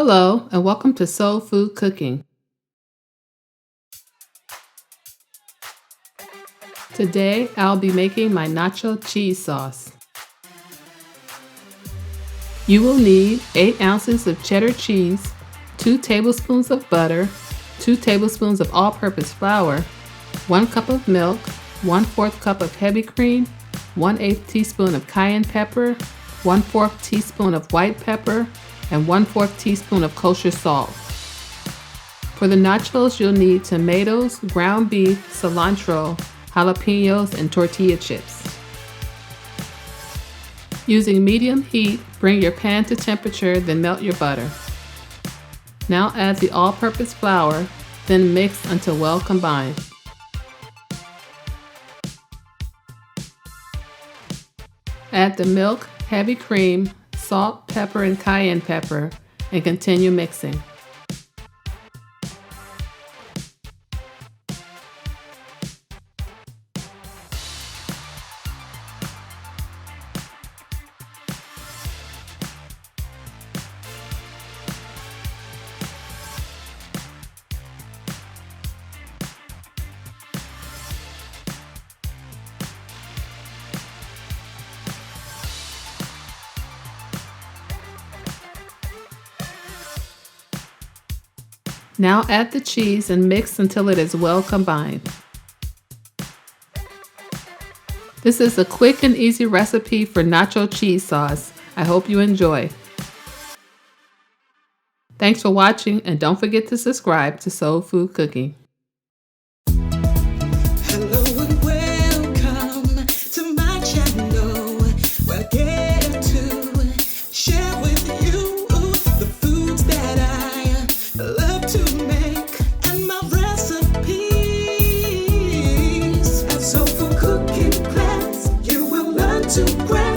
Hello, and welcome to Soul Food Cooking. Today, I'll be making my nacho cheese sauce. You will need 8 ounces of cheddar cheese, 2 tablespoons of butter, 2 tablespoons of all-purpose flour, 1 cup of milk, 1/4 cup of heavy cream, 1/8 teaspoon of cayenne pepper, 1/4 teaspoon of white pepper, and 1/4 teaspoon of kosher salt. For the nachos, you'll need tomatoes, ground beef, cilantro, jalapenos, and tortilla chips. Using medium heat, bring your pan to temperature, then melt your butter. Now add the all-purpose flour, then mix until well combined. Add the milk, heavy cream, salt, pepper, and cayenne pepper, and continue mixing. Now add the cheese and mix until it is well combined. This is a quick and easy recipe for nacho cheese sauce. I hope you enjoy. Thanks for watching, and don't forget to subscribe to Soul Food Cooking. Hello and welcome to my channel, where I get to share with you the foods that I love to make and my recipes. At Soul Food Cooking class, you will learn to grab